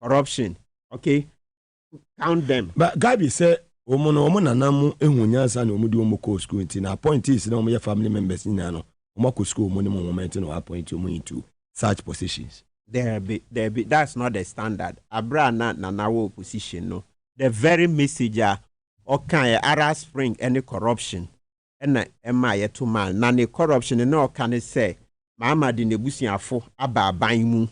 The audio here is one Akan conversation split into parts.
corruption. Okay, count them. But Gabi said, Omono Nanamu, Ehunyas and Omudu Omoko school. In our point is, no more family members in Ano, Omoko school, minimum momentum or appoint you into such positions. There be. That's not the standard. Abra na nawo position no. The very message okay ara spring any corruption. And Emma to man. Na ne corruption no can say. Mama di nebusiafo aba aban mu.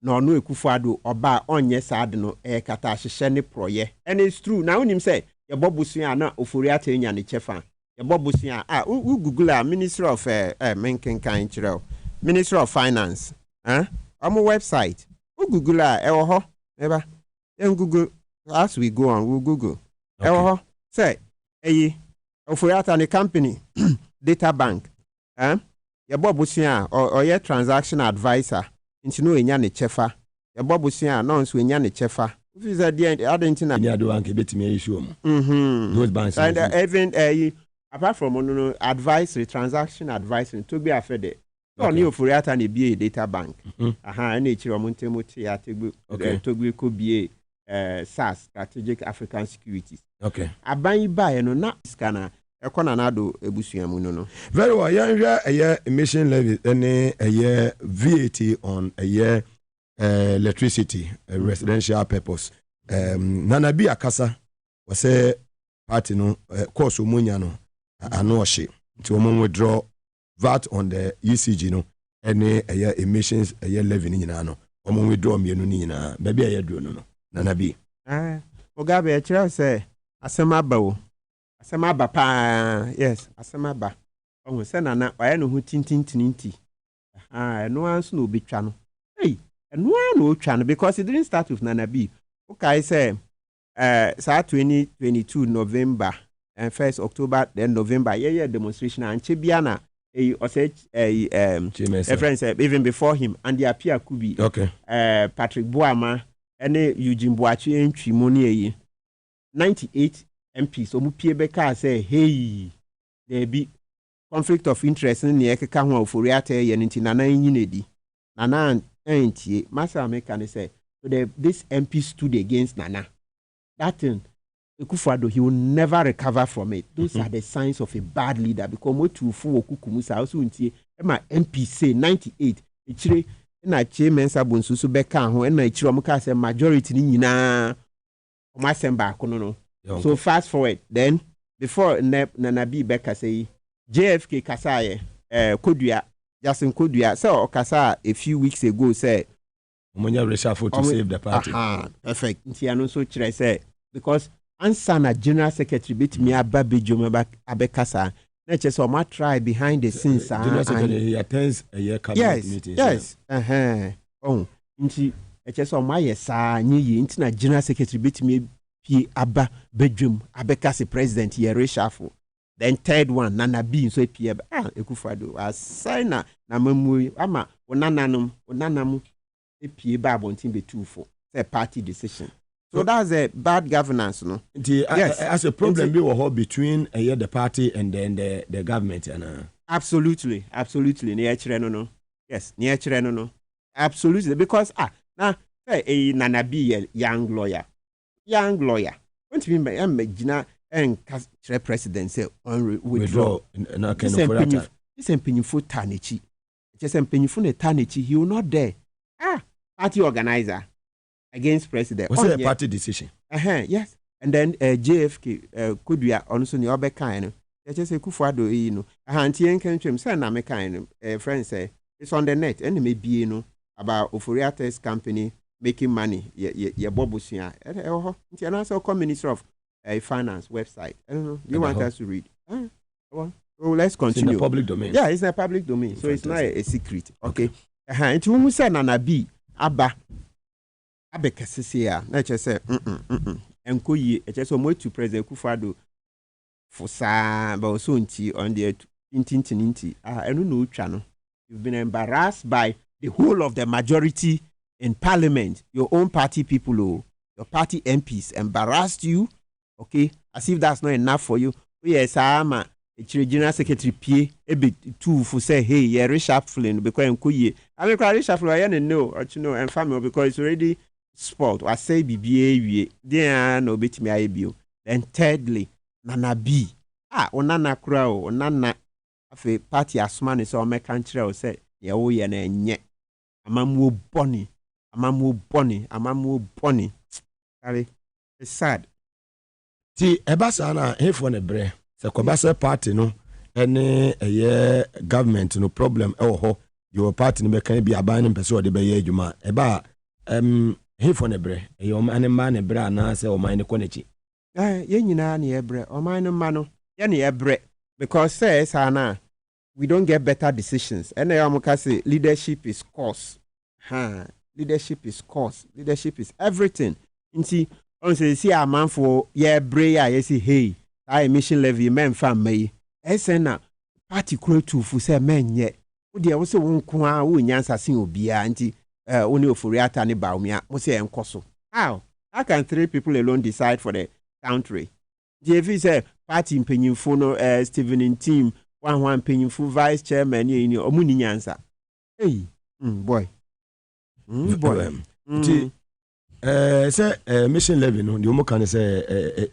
No no Ekufuado oba onye sad no kata hyehyɛ ne proye. And it's true. Now unim say ye bobusua na oforiata enya ne chefa. Ye bobusua u Google Ministry of menkenkan kyerɛ. Ministry of Finance. On my website. We Google eba. Then Google as we go on, we'll Google. Okay. Say, oforiata ne company data bank. Your bobusia or your transaction advisor. Into no enya ne chefa. Your bobusia no so enya ne chefa. If is at the end, I didn't know. Yeah, do want bit me issue. Those banks. And even apart from advisory, transaction advisory, to be affected. So new oforiata ne be a data bank. Any chiromuntemuti to could be SAS, Strategic African Securities. Okay. Aban buy no na scanner. Ekonanado ebusuamu no. Very well. A year emission levy, a year VAT on a year electricity, residential purpose. Nanabi Akasa was a party no course umunyano anoshi to withdraw VAT on the ECG no any a year emissions a year levy in ano. Withdraw me no maybe a year do no. Nanabi. Mugabe a say asemaba. Asemaba pa yes asemaba ohun se nana waye no hu tintintinti no anso no betwa no hey no no twa no because it didn't start with Nana B. Okay say sa 2022 November and 1st October then November yeah demonstration and Chebia or say a friend even before him and the appear could be okay Patrick Boama and Eugene Boachi entry money 98 MP so mupie beka say hey there be conflict of interest in the ekeka ho oforiata ye nti nana nyinedi nana entie masa make say so this MP stood against Nana that thing Ekufuado he will never recover from it. Those are the signs of a bad leader because mo tu fu okukumusa also ntie e ma MP say 98 echire na chairman sabonsu so beka ho na echire o muka say majority ni nyina o ma semba akono no. So fast forward, then before Nana B Becca say JFK Kasaye Kodua Justin Kodua so Kasa a few weeks ago say Omonya reshuffle to save the party. Perfect. Nti so chire say because answer na general secretary bit me ababejom abekasa na che so ma try behind the scenes general secretary he attends a year cabinet meeting. Yes. Oh nti che so ma yesa nyi nti na general secretary bit me P Abba bedroom abekasi president here reshuffle. Then third one Nana B so P Ekufuado assign na mamu ama onanamu P ba bontin be 2-4 say party decision. So that's a bad governance no. Yes, as a problem be between the party and then the government and absolutely near chire no. Yes, near chire no. Absolutely because now hey Nana B young lawyer. What do you mean by Gina and president say withdraw? This painful Tanichi. Just painful Tanichi, he will not there. Party organizer against president. Was it a party decision? Yes. And then JFK could be also the other kind. Just say Ekufuado, you know. Auntie can trim send a kind friend say it's on the net and maybe you know about Oforiata's company. Making money, yeah, Bobusia. And also come Minister of Finance website. I don't know. Do you want us to read? Well, let's continue. It's in the public domain. Yeah, it's in the public domain, so it's not a secret. Okay. It's when we say Nana B, Abba Kasisia. Let's just say, and Koyi, it's just more to President Ekufuado for sa, but also on the inti. I don't know channel. You've been embarrassed by the whole of the majority. In parliament, your own party people, your party MPs embarrassed you, okay? As if that's not enough for you. Yes, I'm a general secretary P. A bit too for say, hey, you're reshuffling because I'm reshuffling. I don't know, or you know, and family because it's already sport wa say bibie wie den na obetimi aye bio. Then thirdly nana B onana kura o onana afi party asoma ne so meka nkyerɛ o sɛ ye wo ye na enye amamuo bɔne Sorry, it's sad. Ti ebasa na hefo ne bre se kobasa party no ene eye government no problem e wo ho your party no be kan bi aban ne pese o de be ye adwuma eba hefo ne bre eye o man ma ne bre ana se o man ne konechi ye nyina na ye bre o man no ma no ye na ye bre because say sana we don't get better decisions and I am say leadership is cause leadership is cause leadership is everything nti on say see a man for ye bre ya ye say hey I emission levy men fam me na party kro to fu say men ye wo de wo say wo nko a wo nyansa sen obia nti oni oforiata ne baumia wo say enkoso how can 3 people alone decide for the country JV say party mpenyimfo no Stephen in team one mpenyimfo vice chairman ni omuni nyansa hey boy say mission levy no the omo can say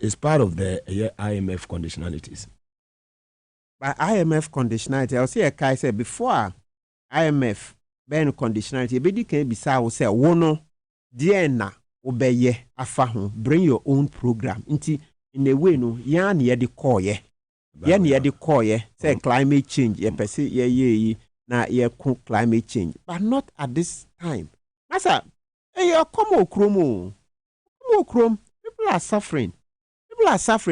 is part of the IMF conditionalities. By IMF conditionality, I'll say a guy say before IMF ben conditionality, be can be sa say wono na obeye afa ho bring your own program. Inti in a way no ya na ye de call ye. Ya na ye de call ye say climate change ye pese ye na ye climate change, but not at this time. Masa come okromo. People are suffering.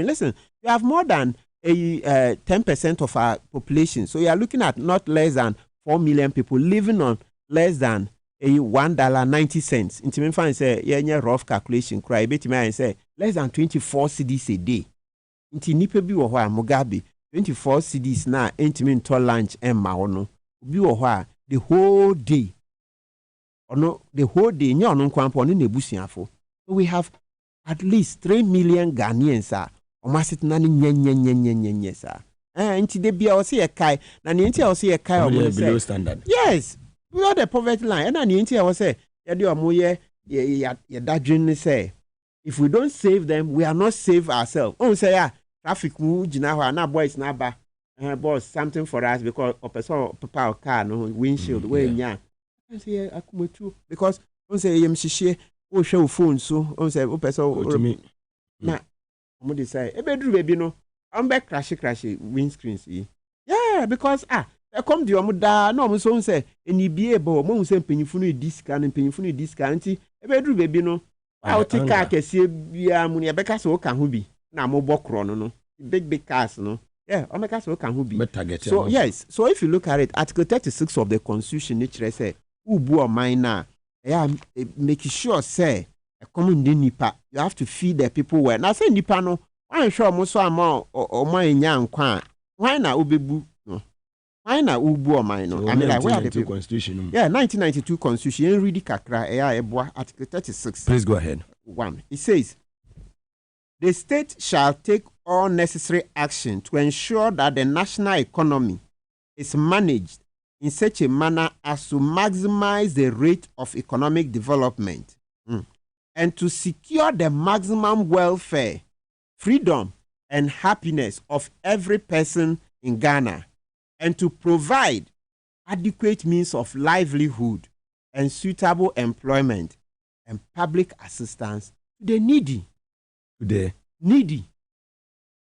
Listen, you have more than 10% of our population. So you are looking at not less than 4 million people living on less than $1.90. Intimate fan say yeah rough calculation cry betime say less than 24 cedis a day. Inti nipa bi wo ho a Mugabe 24 cedis na intimate to lunch emma ono. Bi wo ho a the whole day nya ono kwampo no nebusuafo. So we have at least 3 million Ghanaians omasit na nye sa nti de bia o se ye kai na ne nti o se ye kai o below standard. Yes, below the poverty line. Na ne nti o se ye de o mo ye dadwin say if we don't save them we are not save ourselves. On say traffic mu gina ho na boys na ba boss something for us because o person papa car no windshield we nya say akumetu because on say yem hihie o hwe phone so on say o person na omo dey say ebeduru baby no on be crash windscreens yi yeah because come the omo da na omo so say eni bie bo omo say mpanyinfu no diska nti ebeduru baby no take car kese bia mu ne beka so ka ho bi na mo bokro no big cars no yeah o meka so ka ho bi so yes so if you look at it article 36 of the constitution it say ubu o mine na make sure say common nipa you have to feed the people well. Now say nipa no wan sure mo so ama o man nya nkwa why na obebu no why na ubu o man no I mean like where the constitution 1992 constitution read kakra eboa article 36. Please go ahead. 1 it says the state shall take all necessary action to ensure that the national economy is managed in such a manner as to maximize the rate of economic development and to secure the maximum welfare, freedom, and happiness of every person in Ghana, and to provide adequate means of livelihood and suitable employment and public assistance to the needy.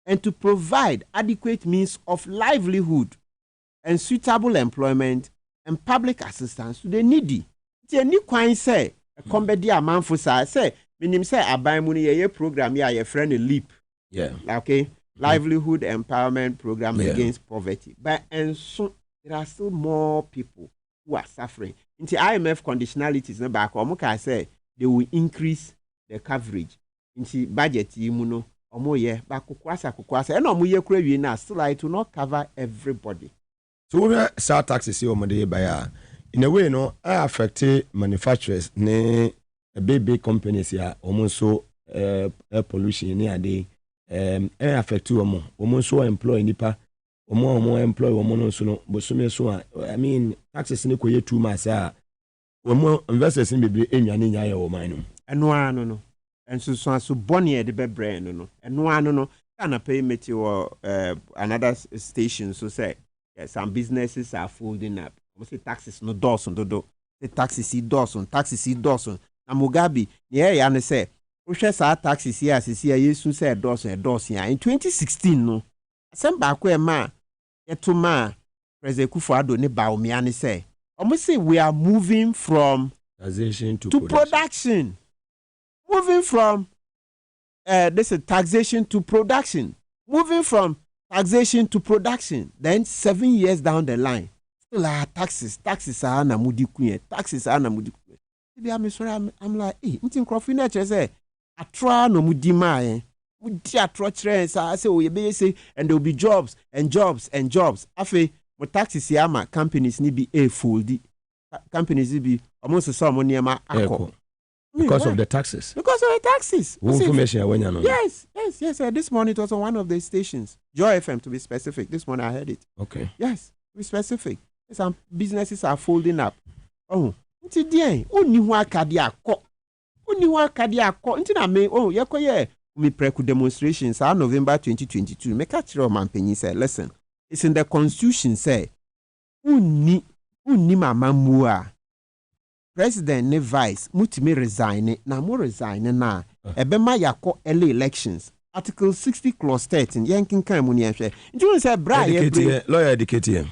And to provide adequate means of livelihood and suitable employment and public assistance to the needy. The new coin say Combedi amanfo say minim say aban mu ye program ye friend leap. Yeah. Okay. Livelihood empowerment program against poverty. But and so there are still more people who are suffering. Into IMF conditionalities no back or can say they will increase the coverage. Into budget no omo ye back kukwasa and omo ye kura wi na still it will not cover everybody. So we sell taxes here omo dey buy in a way no I affect manufacturers ne big companies ya almost air pollution ni ade affect almost so employ nipa employ no so no bosome so I mean taxes ni koye too much investors ni bebre enwane nya ya o man no ɛno ano no ɛnso so aso bɔne de bɛbrɛ no ɛno ano no kana pay meti wɔ another station so say some businesses are folding up. We say taxes no dawson dodo. The taxes see dawson. Na Mugabe, yeah, and say, we share sa taxes here, you soon say dawson. In 2016, no, some back where ma, to ma, President Kufuor ne Bawumia say, almost say we are moving from taxation to production. Moving from this is taxation to production. Moving from taxation to production, then 7 years down the line, still taxes are na mudi kuye. I'm like, hey, I'm thinking say, I try no mudi ma mudi atro trends. I say, oh, you say, and there will be jobs. Afe, but taxes yama companies need be a full. Companies need be almost some money ma ako. Because of the taxes. Information. Yes. This morning it was on one of the stations. Joy FM, to be specific. This morning I heard it. Okay. Yes, to be specific. Some businesses are folding up. Oh, today, only one cardiac. Me preku demonstrations are November 2022. Me catch your man penny say, listen, it's in the constitution say, unni mama mua. President ne vice mutimi resign na mo resign na ebema yakọ early elections article 60 clause 13 yankin kan mu ne ahwe you say bra lawyer educate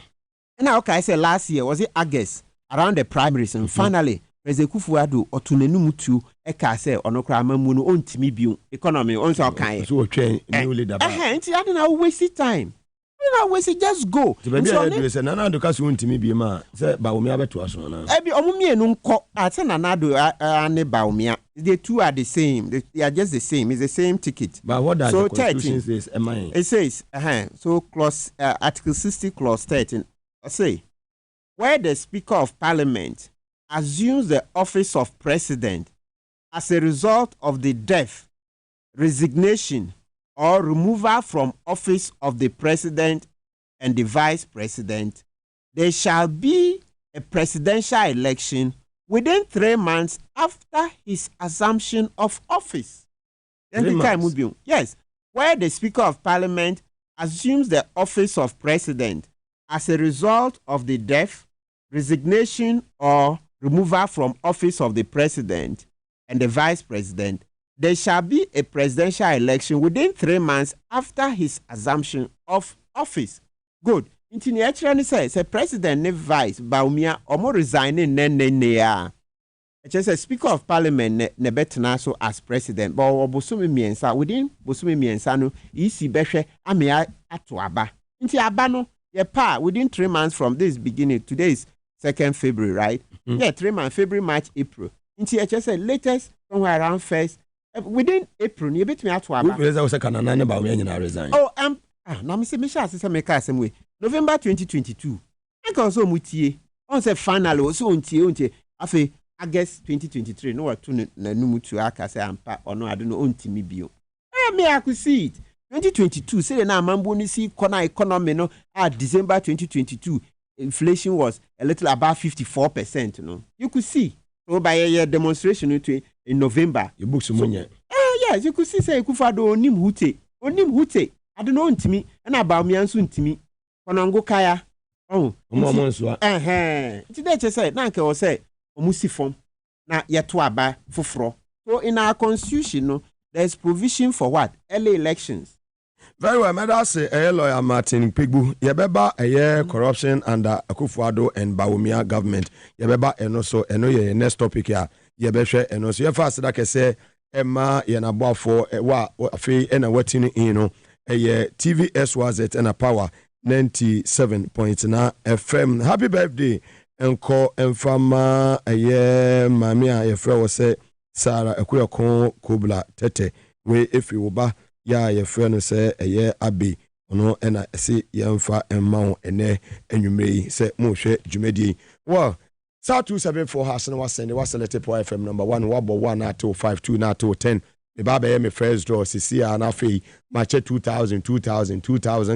na okay say last year was it August around the primaries and finally President Kufuor otunenu mutu e ka say onokra amamu no ontimi biu economy on so kan so otwen new leader ba nti ade na waste time we say just go. So Nana do kasi untimi bi ma say Bawumia abeto aso na. Ebi omumienu nko ate Nana do ane Bawumia. The two are the same. They are just the same. It's the same ticket. But what does the constitution says? It says so clause article 60 clause 13 say where the Speaker of Parliament assumes the office of President as a result of the death, resignation, or removal from office of the President and the Vice President, there shall be a presidential election within 3 months after his assumption of office. 3 months? Yes, where the Speaker of Parliament assumes the office of President as a result of the death, resignation, or removal from office of the President and the Vice President, there shall be a presidential election within 3 months after his assumption of office. Good. Inti ni actually say president ne vice Bawumia omo resigning ne ya. It says Speaker of Parliament ne betena so as president. But obosumi miensa within bosumi miensa no isi behwe amia ato aba. Inti aba no ye pa within 3 months from this beginning. Today is 2nd February, right? Mm-hmm. Yeah, 3 months, February, March, April. Inti it says latest somewhere around first. Within April, you bet me at what? Who was a Canana about me and I resign? Oh, now me say me shall say make us way. November 2022. I can so mutie. On say final so untie. Afe August 2023. No what to na mutu aka say ampa or no I don't know untimi bio. Me I could see it. 2022 say na mambo ni see corner economy no at December 2022 inflation was a little above 54%, no. You could see. So by a demonstration in November. You book some money. Yes, you could see say Kufuor onim hute. I don't know ntimi na Bawumia nso ntimi. Konango kaya. Oh. Omo nso. Nti dey say na nke o say omusi form na yeto aba foforo. So in our constitution no there is provision for what? Early elections. Very well, Madam say lawyer Martin Pigbu, yebeba corruption under Akufo-Addo and Bawumia government. Yebeba eno so eno ye next topic ya yebehwe eno so yefa aseda kese ema ye na boafo wa afi ena watini ino TVS was it and a power 97.9 FM. Happy birthday enko emfama mamia ye frɛ wo sɛ Sarah Ekuyokon Kobla Tete we efi wo ba ya ye frɛ no sɛ abi ono ena ese yemfa emma ene enwumre sɛ mo hwɛ dwumadi well Star 274 has no send was selected for FM number 1 wabo 1 at 52 na to 10 me baba ye me first draw sisi na fe match 2000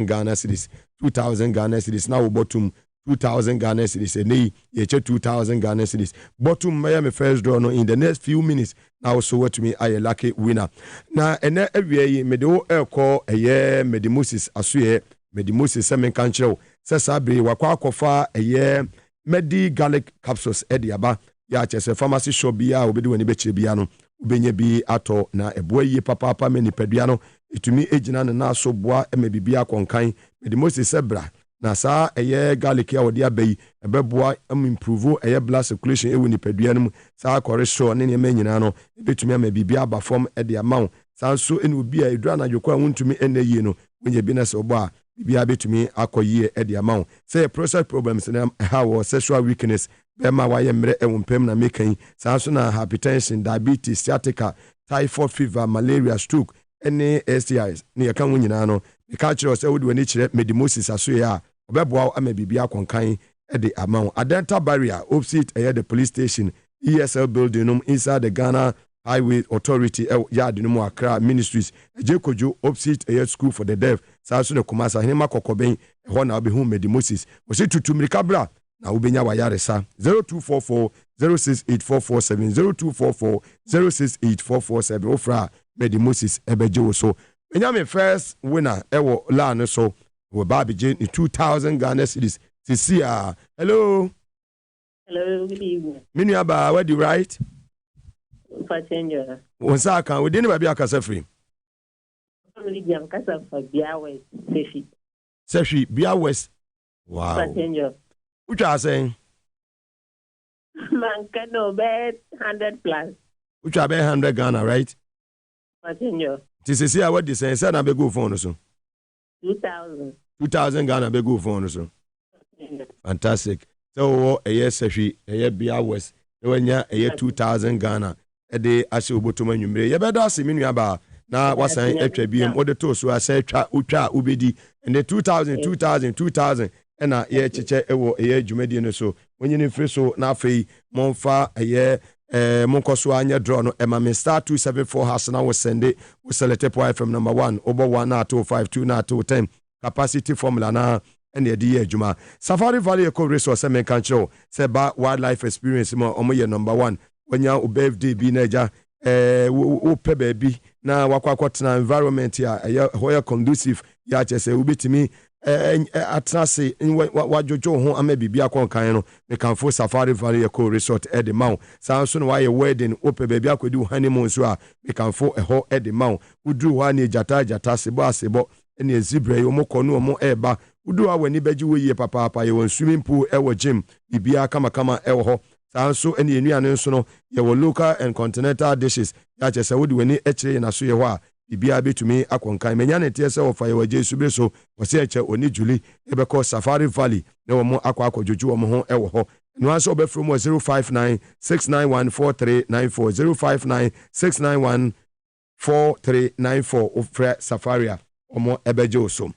Ghana cedis 2000 Ghana cedis na wo bottom 2,000 Ghana cedis. Nay, ye 2,000 Ghana cedis. Bottom my first draw no in the next few minutes. Now so what to me I a lucky winner. Now and every me do call a year Medimusis asuye Medimusis semen kanchero. Sasabi wakwa kofa a year Medi garlic capsules ediaba. Ya chese pharmacy shop bia obedu wani beche biano. Ubenye bi ato na eboye ye papa meni peduano. Itumi ejina na so boa emebibia konkan. Medimusis sebra. Na saa eye garlic ya wodi abai ebeboa improve eye blood circulation ewu nipadua no saa cholesterol ne ne nyina no betumi ama bibia aba form e de amount saa so ene obi a edura na jokwa wontumi ene yie no wonye bi na se obo a bibia betumi akoyie e de amount say process problems na how sexual weakness be ma wa ye mre ewumpem na mekan saa so na hypertension, diabetes, sciatica, typhoid fever, malaria, stroke ene STIs ne yaka wonyina no e ka kire se wodi wani kire Medimusis aso ya obeboa ama bibia konkan e de amount adenta barrier opposite the police station ESL building inside the Ghana Highway Authority yard no Accra Ministries ejekojo opposite school for the deaf saa so ne Kumasa hene makokoben ho na obehu Medimusis wo se tutumirika bra na ubenya wayaresa 0244 068447 0244 068447 ofra Medimusis ebeje so enyame first winner ewo la no so we baby Jane 2,000 Ghana cedis Cecilia. Hello, good evening. Minu aba where the right Passenger wonsa kan we dey na bia akasa free family jam kasa for Bia West Sefi Bia West. Wow, Passenger which are saying man can no bet 100 plus which are 100 Ghana, right? Passenger Cecilia, what they say na be go phone so 2,000 Ghana be go phone so fantastic. So a year Sefi a year Bia West when ya a year 2,000 Ghana a day as you bottom number ye better see me aba na wasan etwabiem o de to so asa twa utwa ubedi and the 2000 and a year cheche ewo a year jumedi no so when you free so na afei monfa a year monkoso anya draw no ema me star 274 has na we send it we select FM number 1 over 1 na 252 na 210 capacity formula na and the year juma Safari Valley Eco Resource men kancho say ba wildlife experience mo omo ye number 1 when ya birthday bi na ja wo pe baby na wakwakotena environment ya hoya conducive ya chese ubitimi atrase wajojo ho ama bibia konkan no me kanfo Safari Valley Eco Resort e de maw san so no waye wedding ope baby akwedi honeymoon so a me kanfo ho e de maw udru ho ani jata sebo ene zebra yo mokonu omo eba udu awani beji woyie papa ye won swimming pool ewo gym bibia kama ewo ho san so ene enuane nso no ye wo local and continental dishes ya chese wodi wani echire na so ye ho a bibia betumi akonkan menya ne tie se wo fa ye waje sube so wo se eche oni juli ebeko Safari Valley na wo mo akwajoju wo mo ho ewo ho no anso be from 059 6914394 059 6914394 ofre Safaria omo ebeje so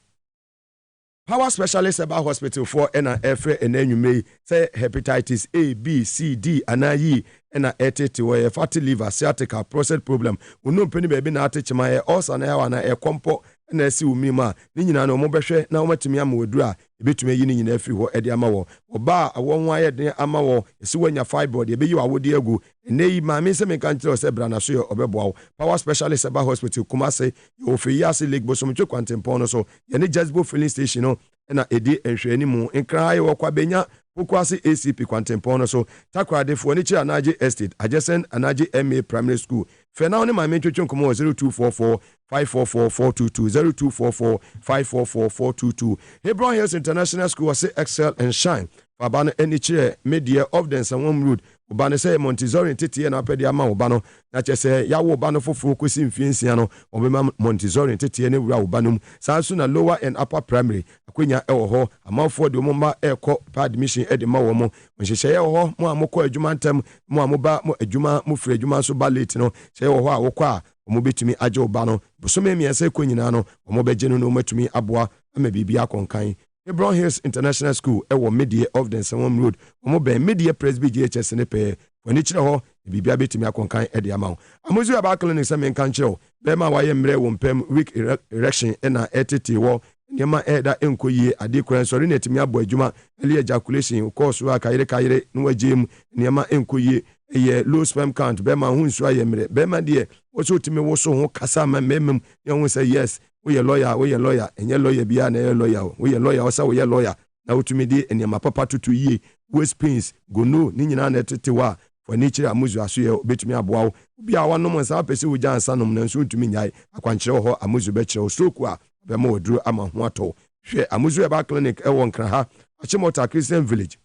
Power Specialist about Hospital for NFA and NUMA say hepatitis A, B, C, D, and I and a fatty liver, sciatica, prostate problem. We know penny baby na teach my also na a compo and I see umima. Nina no mobeshe na umatimiam wodra. A bit to me in every wo Eddie Amawo. Or bar a 1 wire near Amawo, is when your fibroid, be you a woody ago. And nay, my miss me country or Sebrana Suyo or Bebo. Power Specialist about Hospital Kumase, you for Yasi Lake Bosom Quantum Pono so, and it just go filling station. No. Na edi enhwe ni mu nkran ye wokwa benya pokwase ACP Kwantempono so takrade fo ni chi Anaje Estate adjacent Anaje MA Primary School fe na oni ma mentwetwe nkomo 0244 544422 0244 544422 Hebron Hills International School was excel and shine Babano eni chi media of the Sanwom Road Obano say Montessori tete na apedi ama obano na chese ya wo obano foforo kwesi mfiensia no obema Montessori tete ne wura obano sanso na lower and upper primary akwenya ewo ho amafo de omma eko admission e de ma wo mo nhyehyeye ho mo amokọ adwuma ntam mo amoba mo adwuma mo firi adwuma so ballet no hye wo ho a wokọ a omo betumi aje obano bosome miense konyina no omo beje no matumi aboa ama bibia konkan Hebron Hills International School ewo Media of the Sanwom Road omo ben Media Presby GHS ne pe wani kire ho bibia betimi akonkan e de amawo amozu aba clinic se men kan kire ho be ma waye mre wo mpem weak erection na etete wo nneɛma ɛda enko yie ade kora nsɔre na etimi abɔ adwuma early ejaculation course wa kayere no wagye nneɛma enko yie ɛyɛ low sperm count bɛma ho nsu ayɛ mmerɛ bɛma deɛ wɔso timi wo so ho kasa ma mmɛmɛm yɛn ho sɛ yes woyɛ lawyer ɛnyɛ lawyer bia na ɛyɛ lawyer woyɛ lawyer ɔsa woyɛ lawyer na wotumi de nneɛma papa tutu yie waist pains gono ne nyinaa na ɛtete wa for nature amuzu aso yɛ obetumi aboa wo bia wanom nsa apɛsɛ wo gya nsa nom na nso ntumi nyae akwankyerɛ hɔ amuzu bɛkyerɛ wo stroke a bɛma waduro ama ho atɔ hwɛ amuzu ɛba clinic ɛwɔ nkra ha Achimota Christian Village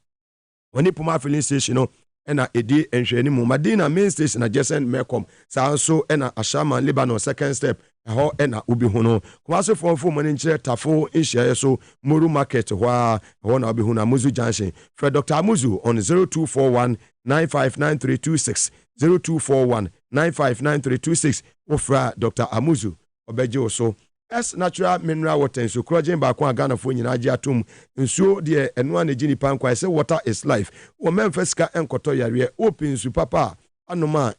wɔne Puma filling station no ɛna edi nhwɛni mu Madina main station na Jesen Mekom saa nso ɛna Ashama Lebanon second step ɛhɔ ɛna obi ho no Kumasi fɔnfɔ mo ne nkyerɛ tafo nhyiaeɛ so Moru market hɔ a ɛhɔ na obi ho na Amuzu junction fɛ Dr. Amuzu on 0241 959326 0241 959326 ofra Dr. Amuzu ɔbɛgye wo so natural mineral water nso krogen ba kwa Ghana fo nyina agi atom nsuo de eno an egi nipa nkwa say water is life wo memfa sika enkoto yare open nsu papa anoma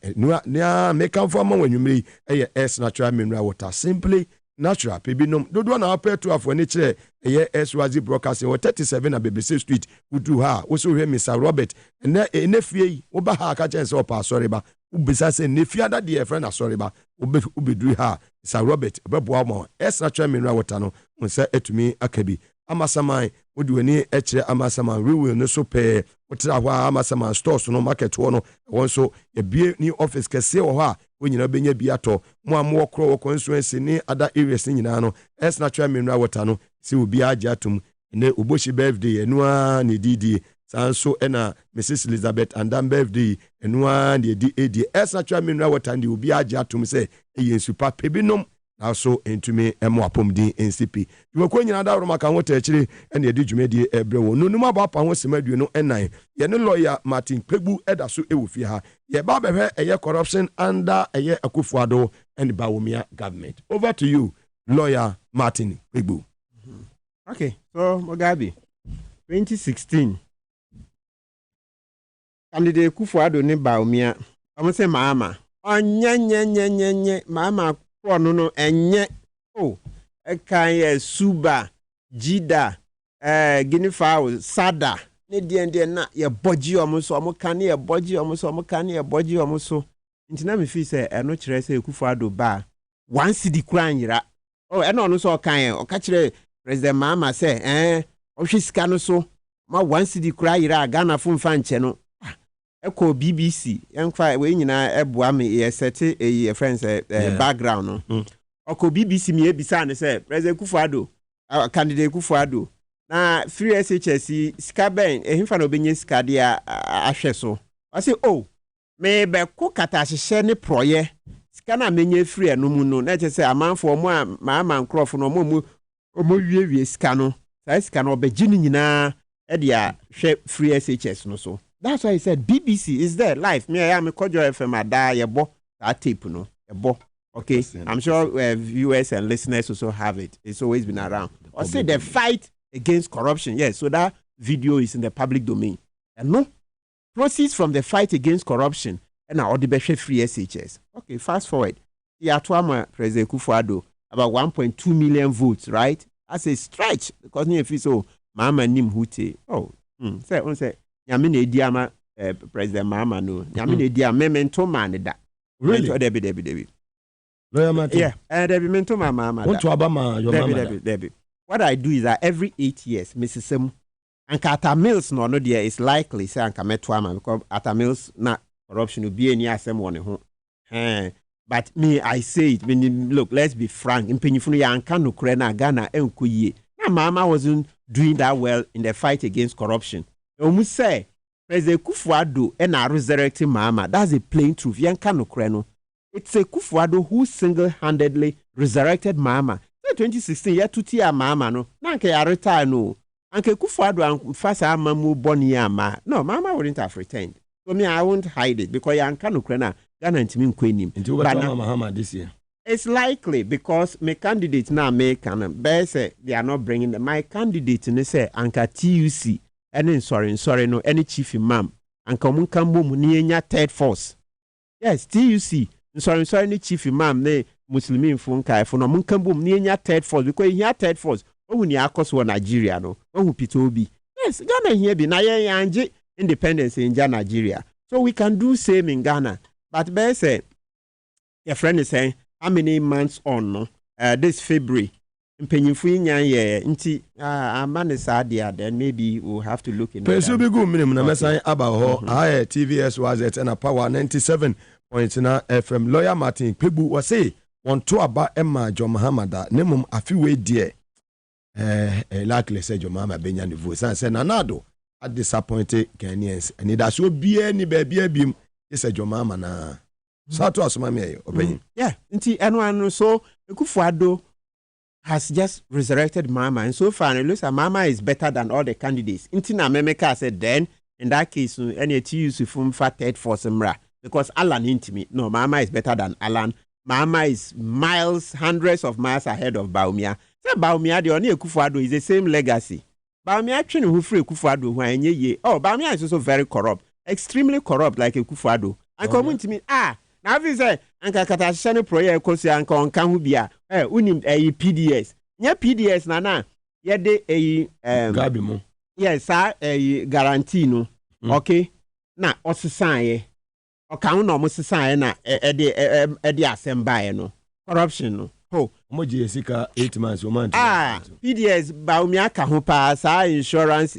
na meka fo ama wanwumre eye natural mineral water simply natural pebinom dodo na apeto afo ni kire eye Swazi broadcasting 37 na BBC Street udu ha wo so hwe Mr. Robert na fie wo ba ha ka chense opa sorry ba ubisa se ne fie ada de friend sorry ba ubedru ha Sir Robert beboa mo natural mineral water no nsa etumi akabi amasaman wodi wani ekire amasaman we will no so pe wotra ho amasaman stores no market ho no wonso ye bie ni office kese ho a wonyina benya bi ato mo amwo kro wo constituency ni other areas ni nyina no natural mineral water no si obi agye atom ne oboshi birthday enu a ne didi sanso ena Mrs. Elizabeth Andam birthday enu a ne di edi natural mineral water ndi obi agye atom se eyensu pa pebinom na so entumi emo apomdin NCP diwako nyina da roma kan wota akire ene edi dwumedi ebre wo nonum abapa ho semadu no enan ye ne lawyer Martin Pegbu eda so ewofie ha ye ba behwe eye corruption under eye Akufo-Addo and Bawumia government. Over to you, lawyer Martin Pegbu. Okay, so Mugabe 2016 candidate Akufo-Addo ne Bawumia omo se mama onyenyenyenyenye mama no no enye ekan suba jida guinea fowl sada ne die na ye boji omo so omo kan ye boji omo so omo kan ye boji omo so ntina me fi se eno kire se Akufo-Addo ba one city kran yira eno no so kan o ka kire president mama se o hwe sika no so ma one city kran yira Ghana fo mfa nche no eko BBC yankwa we nyina eboa me ye sete e friends background no oko BBC me ebisa ne say president Akufo-Addo candidate Akufo-Addo na free SHS sika ben ehimfa na obenye sika dia ahwe so I say me be ko kata hye ne proye sika na menye free no mu no na che say amanfo mo a ma nkrofo no mo wie sika no sai sika no obeji ni nyina e dia hwe free SHS no so. That's why I said BBC is there live. Me I am Kojo FM ada yebo that tape no yebo. Okay, I'm sure viewers and listeners also have it. It's always been around. Or say the fight against corruption. Yes, so that video is in the public domain. And no proceeds from the fight against corruption and now the best free SHS. Okay, fast forward. Yatuama President Akufo-Addo about 1.2 million votes, right? As a stretch because near so mama nim hute. Say Nyame na edi ama president mama no nyame na edi memento man da really debi lawyer Martin yeah debi memento mama want to abama your mama debi what I do is that every 8 years Mrs. Anka Atamils no there is likely say Anka meto ama because Atamils na corruption will be any asem won ho but me I say it when look let's be frank impenyifunu ya Anka no kure na Ghana enko yie na mama wasn't doing that well in the fight against corruption. Omu say President Akufo-Addo ena resurrecting mama. That's a plain truth. Yanka no kreno. It's a Akufo-Addo who single-handedly resurrected mama. In 2016, ya tuti ya mama no. Nanke ya retire no. Anke Akufo-Addo fasa mamu boni ya ma. No, mama wouldn't have retained. So me, I won't hide it because yanka no krena. Ghana ntimi nkwenim. Until what mama this year? It's likely because my candidate now make say they are not bringing them. My candidate ne say anka TUC. Any sorry no any chief imam and come kambo nya third force. Yes, TUC sorry any chief imam ne Muslimin fun kai for no mun kambo nya third force because he third force ohun ya akoso Nigeria no ohun Peter Obi yes Ghana here be na ye anje independence in Nigeria so we can do same in Ghana but be say your friend is saying how many months on no this February mpenyimfo nya ye nti amane sadia then maybe we'll have to look in Peso be go minimum na mesan aba ho TVS was it and a power 97.9 FM lawyer Martin Pebu was say on to aba Emma John Muhammad nemum afiwe die likely say John Muhammad benya ni voice and say nanado at disappointed Ghanaians and it so be any baby bim is a John Muhammad na so to asoma me opinion yeah nti eno so Ekufuado has just resurrected Mama, and so far it looks like Mama is better than all the candidates. Intina Memeka said then, in that case, any use from third for Semra because Alan intimate. No, Mama is better than Alan. Mama is miles, hundreds of miles ahead of Baumia. So Baumia, the only Ekufuado is the same legacy. Baumia actually who free Ekufuado who ye. Oh, Baumia is also very corrupt, extremely corrupt like Ekufuado. And come to me, now if you say anka katashane project kosi anka onka hu bia unim PDS nya PDS na ye de gabi mo yes guarantee no okay na osesan ye oka hu na mo sesan ye na e de asembae no corruption no ho mo je sika 8 months o man PDS ba umi aka hu pa sa insurance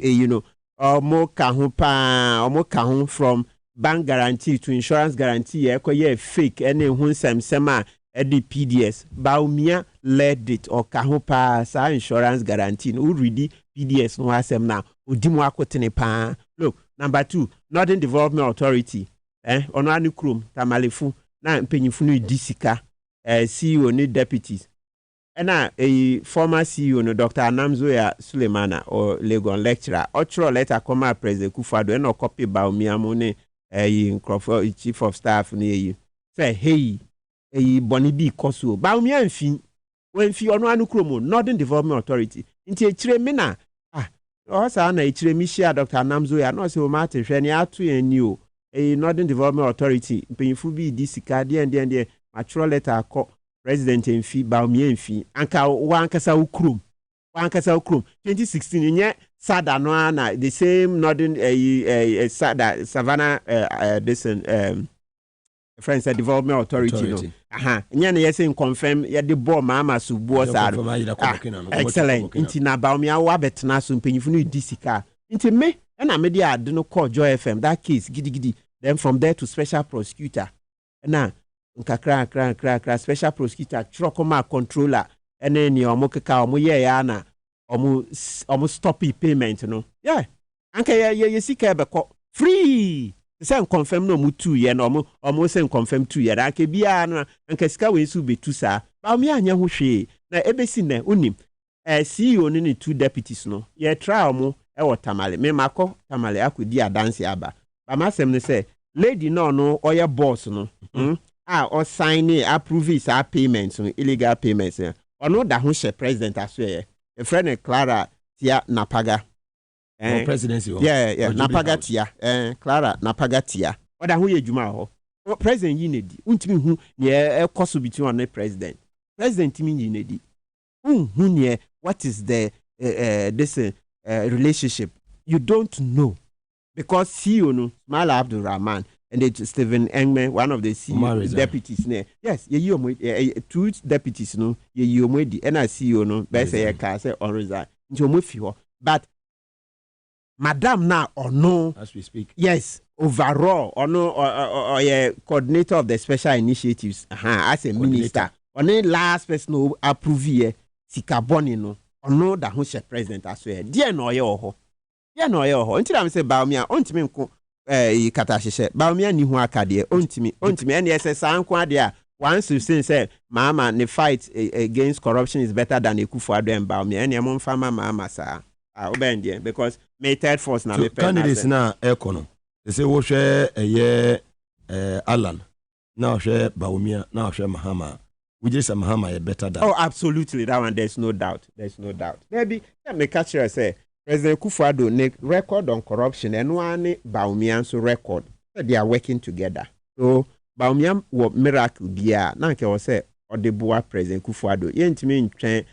omo ka hu from bank guarantee to insurance guarantee ekoye fake any hun semsema edi PDS Baumia led it or kahopa sa insurance guarantee no ready PDS no asem na odimu akotene pa look number 2 Northern Development Authority ono anu krom tamalefu na mpenyimfu no disika CEO ni deputies na former CEO no Dr. Anamzoya Sulemana or Legon lecturer ochro letter come President Kufuado no copy Baumia mo ne chief of staff ni say hey boni bi koso Baumia mfi wenfi ono anu kromo Northern Development Authority nti echire me na o sa na echire mi share Dr. Anamzoya no se o ma te hwe ni atu eni o Northern Development Authority mpanyimfu bi di sika de matro letter akọ president mfi Baumia mfi anka wankasa ukrom 2016 nye sada no na the same Northern sada Savannah this friends development authority no nye na yesi confirm ye de bo mama su bo sa excellent inti na Baumia wa betena so mpanyimfu no di sika inti me na me de ade no call Joy FM that case gidi then from there to special prosecutor na nkakra special prosecutor trokoma controller ene ni omokeka omoye ya na omo stop payment no yeah anka ye sika be free say confirm no mutu ye na omo say confirm 2 ye anka bia no anka sika we su betu sa ba me anya ho hwe na ebesi na unim CEO ni 2 deputies no ye try omo e Tamale me mako Tamale akodi adanse aba ba masem ne say lady no oye boss no or sign approve his payments illegal payments ono da ho she president aswe a friend Clara Tia Napaga presidency yeah Napaga Tia Clara Napaga Tia oda ho ye djuma ho president yinedi untimi hu ne ekoso between on president mi yinedi hu ne what is the this relationship you don't know because CEO no Mala Abdul Rahman and it's Stephen Engman, one of the CEO deputies. Yes, you 2 deputies, no, you the CEO, no, best say on resign. But Madam now or no, as we speak, yes, overall or no, or coordinator of the special initiatives, as a minister, on a last person who approve Sikaboni, no, or no, that who's president as well. Dear no, yo, until I'm say Baumia, on katasheshe Baumia ni hu akade ontimi ene esesa anko ade once you say mama the fight against corruption is better than Ekufuado and Baumia ene mo mfa mama sa obendie because me third force na me candidates na ekono they say wo hwe Alan na hwe Baumia na hwe Mahama we just Mahama better than absolutely that one there's no doubt maybe me catch you say President Kufuado ne record on corruption and one Baumia so record they are working together so Baumia wo miracle bia na nke wo say odeboa President Kufuado yentimi ntwen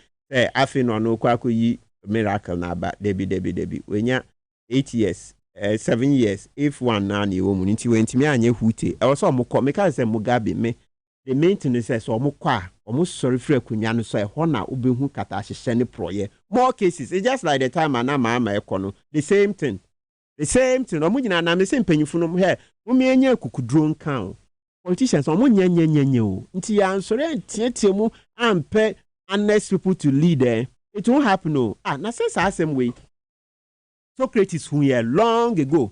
afi no no kwako yi miracle na ba debi wenya 8 years 7 years if one na ni wo mu nti wentimi anye hute e wo so omukọ meka say Mugabe me the maintenance say so omukọ a omusori free akunya no so e ho na obehu kata hyehye ne proye more cases it's just like the time ama ekono the same thing omunyina na me say mpanyufu no he omienye kukuduro nkan politicians omunyenyenyenye o nti ya nsore tietie mu ampe honest people to lead it won't happen no na sense same way Socrates who here long ago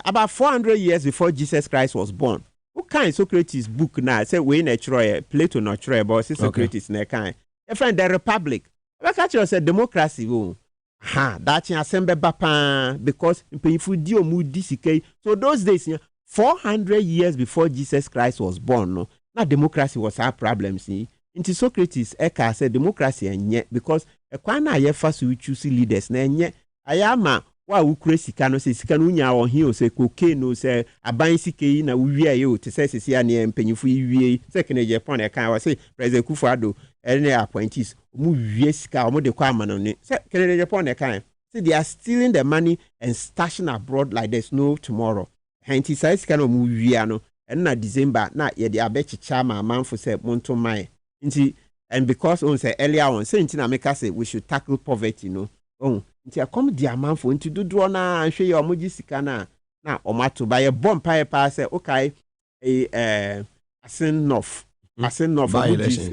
about 400 years before Jesus Christ was born who kind Socrates book now say we natural Plato natural but Socrates na kind a friend the Republic like actually say democracy that in assemble bapa because if di omu disike so those days 400 years before Jesus Christ was born no na democracy was our problem see into Socrates eka say democracy enye because ekwan na ye fa so choose leaders na enye ayama wa ukure sika no nya wo hi o se cocaine no se aban sika yi na wi aye o te se sisi ane mpanyifo yi se kene Japan eka wa se President Kufuado ene appointees mu wie sika o de kwa amano ne se kene Japan eka say they are stealing the money and stashing abroad like there's no tomorrow henti sai sika no mu wie no na December na ye de abechicha ma amanfo se monto mai nti and because on say earlier on say nti na make say we should tackle poverty no nti akom di amanfo nti dodo na ahwe ye omoji sika na omato ba ye bompa ye pa say okay asin nof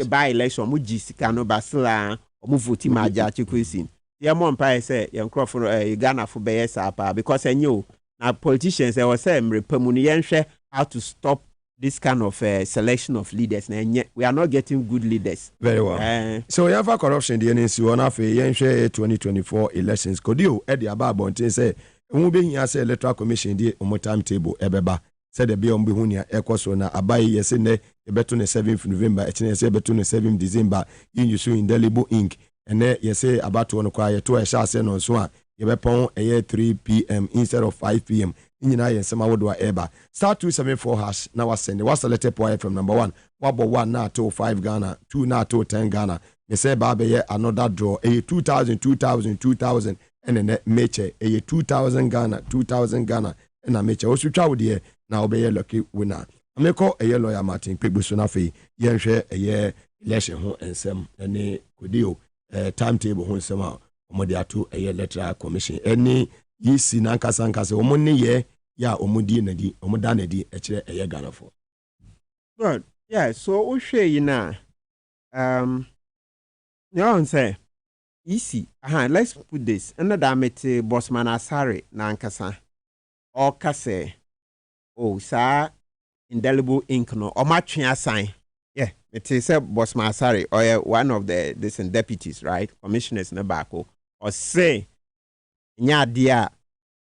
by election omoji sika no basila omovoti maja chikwesin ye mompa ye say ye nkrofo Ghana fo be yes apa because enyo na politicians they was say mrepamu ni yenhwe how to stop this kind of selection of leaders na we are not getting good leaders very well so you have a corruption the NC one of yenhwe 2024 elections kodio e dia ba bonten say won be hia say electoral commission die omo timetable ebeba said the be on be hunia ekoso na abai yese ne ebeto ne 7th November e chene say ebeto ne 7th December in so indelible ink ene yese abato no kwa yeto e sha say no so a yebepon 3 p.m. instead of 5 p.m. Inyina yensema wodwa eba star 274 hash na wasende waselete point from number 1 wabo 1 na to 5 Ghana 2 na to 10 Ghana me say ba be another draw 2000 and meche 2000 Ghana na meche osutwa wo de na obeye lucky winner ameko lawyer Martin Pegbuso na fe yenhwe election ho ensem ene kodio timetable ho ensem a omode ato electoral commission ene yisi na nkasa omone ye ya omudi nadi omoda nadi ekire eye Ghana for good so o hwe yi na you say easy let's put this another mete Bosman Asare na nkasa o kase sa indelible ink no o matwe asan it is Bosman Asare or one of the deputies right commissioners na bako or say nya dia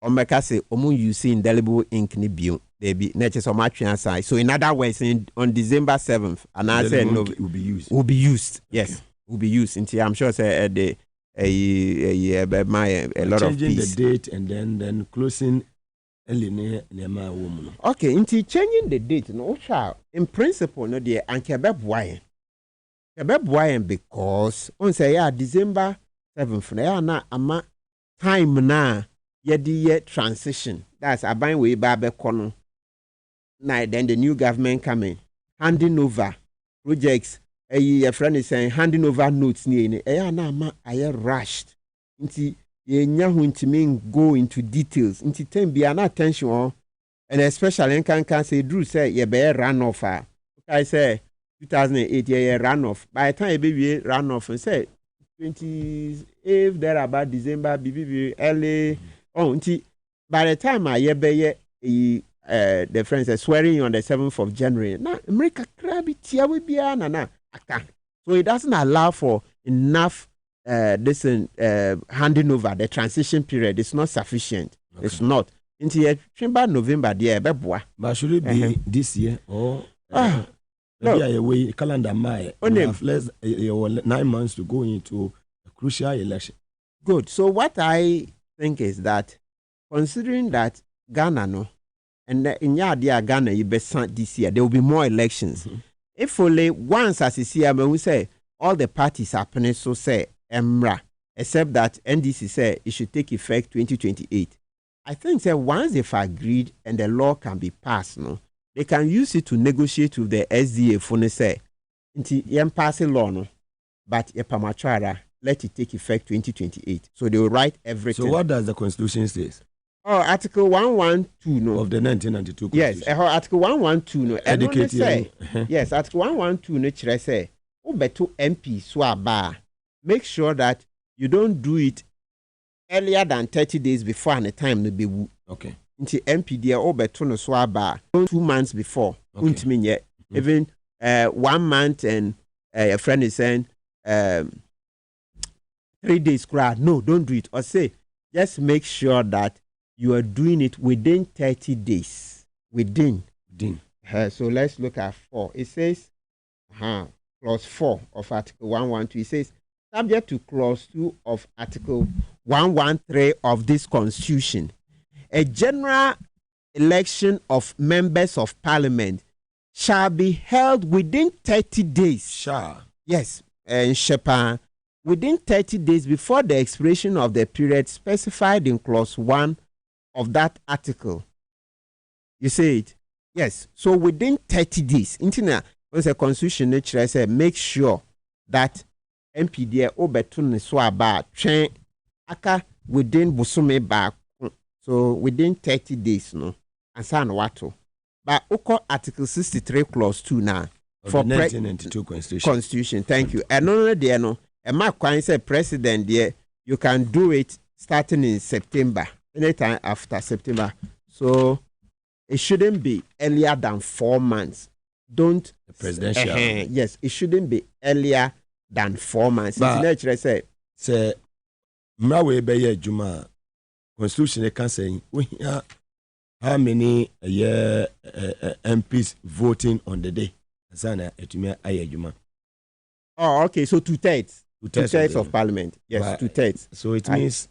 o meka say omu use indelible ink ni bio they be nature so much aside so in other words on December 7th and I said no will be used yes okay. Will be used until I'm sure say a lot of changing peace. The date and then closing nema woman okay until changing the date no in principle no there and kebeboyen because on say December 7th na ama time na ye transition that's aban we ba be kono na then the new government coming handing over projects your friend is saying handing over notes ni na ama aye rushed nti ye nya hu ntimi go into details nti time bia na attention and especially in can say Drew say ye be run off I say 2008 ye run off by the time be run off and say 28 there about December BBB early nti by the time I be the friends are swearing on the 7th of January na America krabi tia we bia na aka so it doesn't allow for enough handing over the transition period is not sufficient it's not into November there beboa but should it be this year or maybe a way calendar my have less 9 months to go into a crucial election good so what I think is that considering that Ghana no and in Yadia Ghana you be this year there will be more elections if only once as you see we say all the parties happening so say emra, except that NDC say it should take effect 2028. I think that once they've agreed and the law can be passed, no, they can use it to negotiate with the SDA for say, until you pass a law, no, but ye pamachara, let it take effect 2028. So they will write everything. So what does the Constitution say? Oh, Article 112, no. Of the 1992 Yes, Article 112, no. Educate say, yes, Article 112, no, chere say, beto MP swaba. Make sure that you don't do it earlier than 30 days before and the time to be woo. Okay. Until MP there, beto no swaba. 2 months before. Okay. Even 1 month and a friend is saying 3 days crowd. No, don't do it. Or say, just make sure that you are doing it within 30 days. Within. So let's look at 4. It says, clause 4 of Article 112. It says, subject to clause 2 of Article 113 of this Constitution, a general election of members of Parliament shall be held within 30 days. Shall. Yes, and Shepa, within 30 days before the expiration of the period specified in clause 1 of that article. You say it? Yes. So within 30 days, internet, when the Constitution nature said, make sure that MPD obetun swaba train aka within busume back. So within 30 days, no, and san wato. But oko Article 63 clause 2 now for the 1992 Constitution. Thank you. And no, there no. And my client said, President, there you can do it starting in September. Anytime after September. So it shouldn't be earlier than 4 months. Don't the presidential. Yes, it shouldn't be earlier than 4 months. But say Mrawe Beye Juma Constitution can say how many MPs voting on the day. Sana etumia aye Juma. Oh, okay. So 2/3. 2/3 of Parliament. Yes, but 2/3. So it means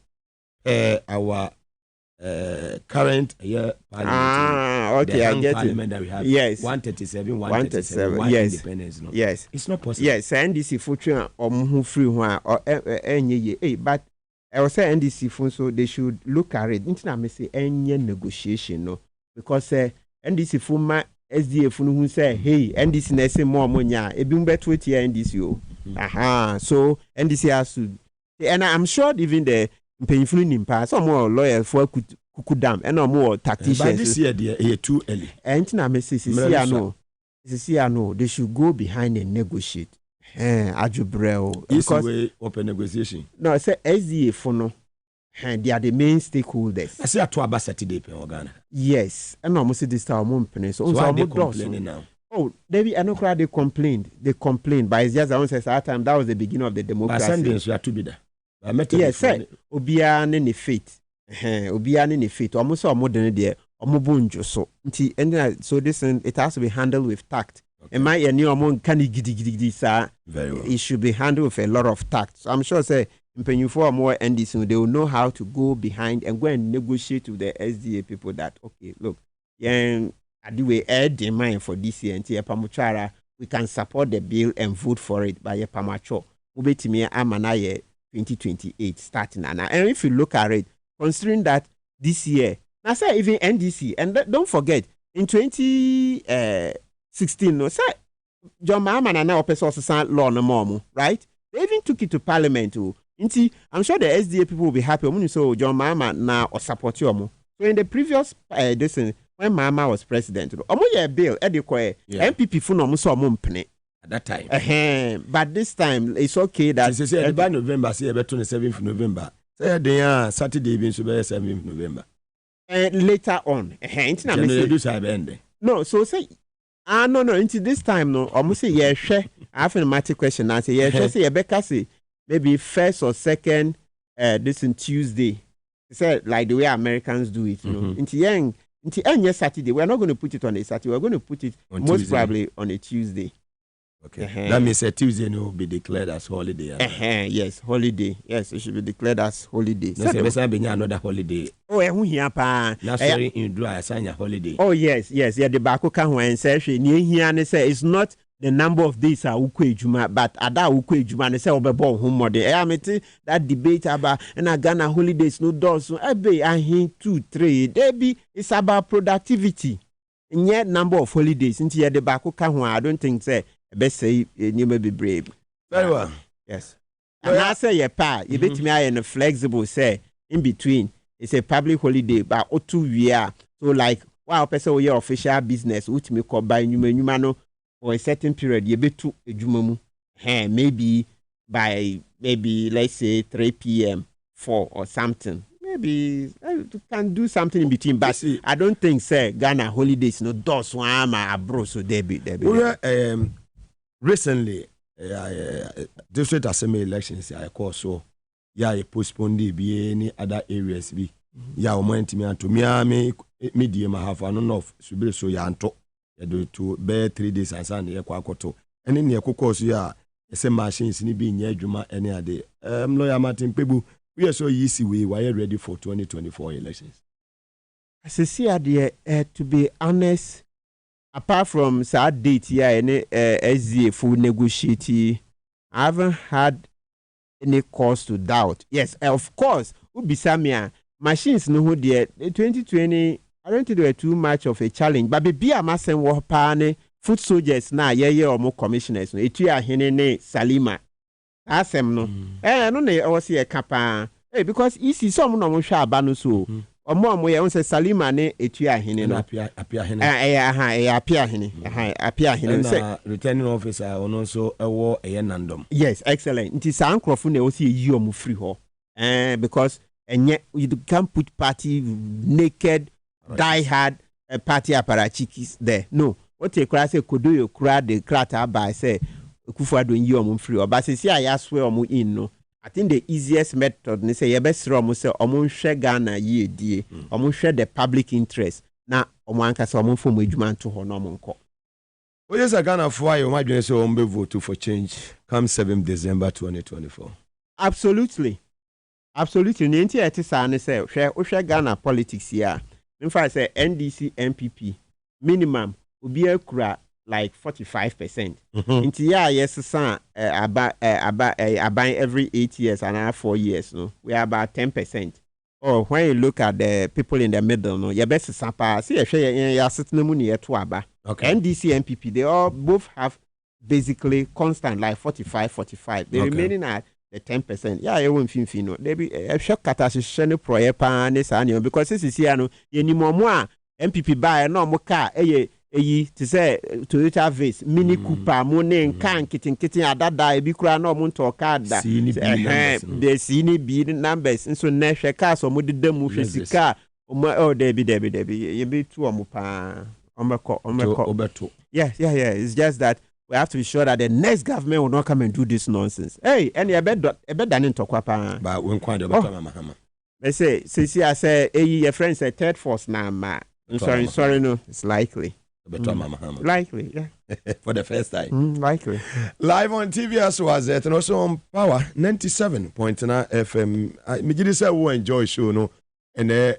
our current parliament. Okay, I get parliament it. That we have. Yes. 137, 137. Yes. Independence. No? Yes. It's not possible. Yes, NDC future or who free one or but I was say NDC phone, so they should look at it. Internet may say any negotiation, no, because NDC phone my SDA phone who say, hey, NDC na say more money, it be better with NDC. So NDC has to, and I'm sure even the painful impact, some more lawyer for Kukudam and no more tacticians. But this year, they are too early. And I may say, no, they should go behind and negotiate. This way open negotiation. No, I say SDA for no. They are the main stakeholders. I say at 2 Saturday in Ghana. Yes, and almost this time so why are they complaining now? Oh, David, I know crowd they complained, but it's just that that time that was the beginning of the democracy. But Sundays we are to be there. Yes, sir. Obia ne faith. Obia ne faith. Almost all modern there. Omobunjo so. So this it has to be handled with tact. And my new among can very well. It should be handled with a lot of tact. So I'm sure say in you for more NDC, they will know how to go behind and go and negotiate with the SDA people that okay, look, yeah, I do a air demand for this year and Pamuchara, we can support the bill and vote for it by a Pamacho. Ubetimi Amanaye 2028 starting and if you look at it, considering that this year, I say even NDC, and don't forget in 2016, no, say John Mahama and now person law no more, right? They even took it to Parliament too. I'm sure the SDA people will be happy when you saw John Mahama now or support you. So in the previous when Mahama was president, a bill, MPP for no so at that time. But this time it's okay that by November, say about 27th November. Say they are Saturday being 7th November. Later on, no, so say no, into this time no, almost say yeah, share. I have a mathematical question. I say yeah, say Rebecca say maybe first or second this in Tuesday. It's like the way Americans do it, you know. Into Saturday, we're not going to put it on a Saturday. We're going to put it on most Tuesday. Probably on a Tuesday. Okay. That means a Tuesday will be declared as holiday. Yes, holiday. Yes, it should be declared as holiday. No, so another holiday. Oh, here pa. Sorry, in dry assign a holiday. Oh yes. Yeah, the Bako can when say it's not the number of days are ukwe juma, but ada ukwe juma ne say obebo ho mode. I am that debate about and Ghana holidays no doors so ebe ahin 2 3 there be it's about productivity. And yet number of holidays into the back I don't think say best say you may be brave. Very well. Yes. And I say your pa, you bet me I am flexible say in between. It's a public holiday, but 2 years. So like wow, person with your official business, which me call by you for a certain period, you be to a jumamu. Maybe by let's say 3 p.m. 4 or something. Maybe you can do something in between, but I don't think say Ghana holidays no does one abroad so they be. Recently, district assembly elections I call so. Yeah, postponed be any other areas be. Yeah, moment me and to me medium half an of Subir so yanto. You do to bear 3 days and Sunday kwakoto. And in your course, yeah, some machines in being near Juma any other. Lawyer Martin Pebu, we are so easy we were ready for 2024 elections. As I see idea, to be honest, apart from sad date here, any SZA full negotiate, I haven't had any cause to doubt. Yes, of course, Ubisamia machines no there 2020. I don't think they were too much of a challenge, but be a massive war pane foot soldiers now, or more commissioners. No, it ya Henene Salima. Ask them no. No, they also a capa. Because easy some no sha banuso. Or more we say Salima ne etua hene no. Apia hene. Apia hene. Apia hene. Returning officer on also a war a nandom. Yes, excellent. It is uncrophone they also you mu free ho. Because and yet you can't put party naked, die hard party apparatchikis there. No. What you cry say could do you cry the crater by say Kufa doing you mu free or but say I swear mu in no. I think the easiest method they say best ro say omo hwe Ghana ye die omo hwe the public interest na omo anka say omo fo mu adwuma to ho no omo nko. Oh yes, Ghana for you imagine say omo vote for change come 7 December 2024. Absolutely. The entire thing say hwe Ghana politics here. In fact say NDC MPP minimum will be a like 45%. Into yes, son, about every 8 years and 4 years. No, we are about 10%. Or when you look at the people in the middle, no, your best sampa. See, you're sitting money at Waba. Okay. NDC MPP, they all both have basically constant like 45. The remaining are the 10%. Yeah, you won't feel no. They be a shock catastrophe pro pan because this is here no. You need more MPP buy no more car. To say Toyota Vase, Mini Cooper, Money, Can, Kitten, Adada, Bikura, no Monto card. The CNE B numbers, and so Nasha cars or Mudi Demu, car. Oh, Debbie, you be too Omupa, Obeto. Yeah. It's just that we have to be sure that the next government will not come and do this nonsense. Hey, and you bet than in Tokwapa. But when quite about Mahama. They say, I say, your friend said third force now, ma. I'm sorry, no, it's likely. Likely, yeah. For the first time. Likely. Live on TV as was it, and also on Power 97.9 FM. Me just say we enjoy show no, and a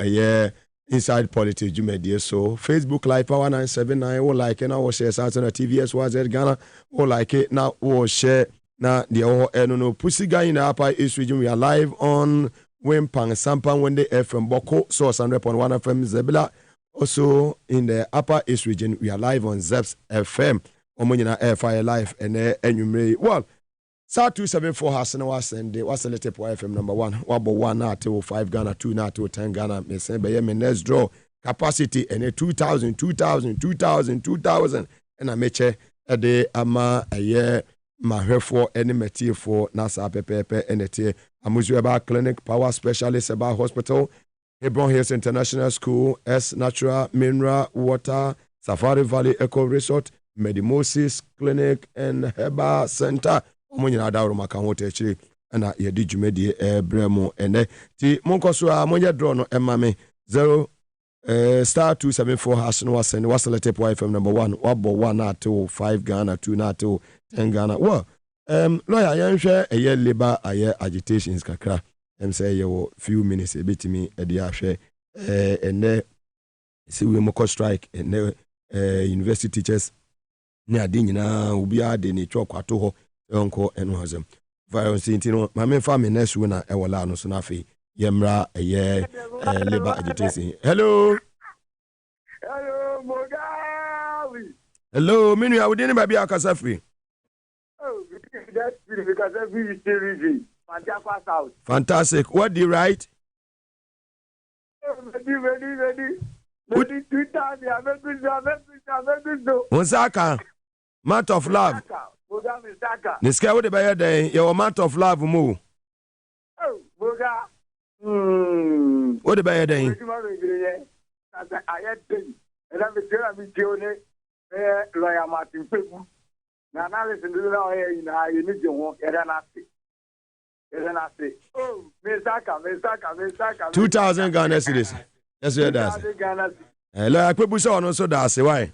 year inside politics you made so Facebook Live Power 979 or like and I will share something on TV as was it Ghana or like it now or share now the no pussy guy in the upper East region. We are live on Wimpang Sampan when they FM Boko Source 100.1 FM Zebula. Also in the upper East region, we are live on Zeps FM. Omonina Airfire Live and Enumerate. Well, South 274 has no was and they was selected for FM number 1. Wabo 1 now to 5 Ghana, 2 now to 10 Ghana. Me say by let's draw capacity and a 2,000. And I make a day ama a year my for any material for NASA Pepe and a Amuzuaba Clinic, Power Specialist about Hospital. Hebron Hills International School, S Natural Mineral Water, Safari Valley Eco Resort, Medimosis Clinic, and Heba Center. Omunyina dauro makahote chiri na yedi djumedi bremo ene ti monko so a monye draw no emame 0 star 274 hash no wasend waselete po FM number 1 wabo 1 na to 5 Ghana 2 na to 10 Ghana. Well lawyer yanhwe eye labor aye agitations kakra say you few minutes a bit me e dia hwe ene see we moko strike ene university teachers ne ade nyinaa obi ade ne twɔ kwato hɔ onko eno hazem virus intino ma me fa me next winner e wala no so na fe yemra eye labor agitation. Hello Mugabe. Hello minu ya wudi ni baby akasa free. Oh, that's free because every series Fantastic South. Fantastic. What do you write? Ready. Ready 2 times. I'm good. Onsaka. Month of love. Mugabe Saka. The scare with the better day. Your month of love move. Oh, Mugabe. What the better day? I had been. And I'm a lawyer Martin Pebu. Now, listen to the here in I need you. Oh, Mesaka. 2,000 Ghana cedis. That's what that's. Lawyer Pebu so on so that's why.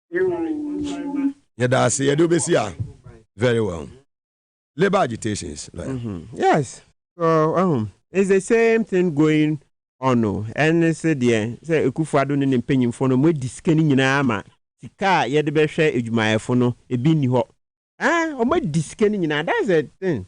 Yeah, that's you do be very well. Labor agitations. Yes. So it's the same thing going on. No, and it's the say Ekufuado ne mpanyimfo no mo diskani nyina ama sika ye de be hwe edwumayefo no ebi ni ho. O mo diskani nyina, that's the thing.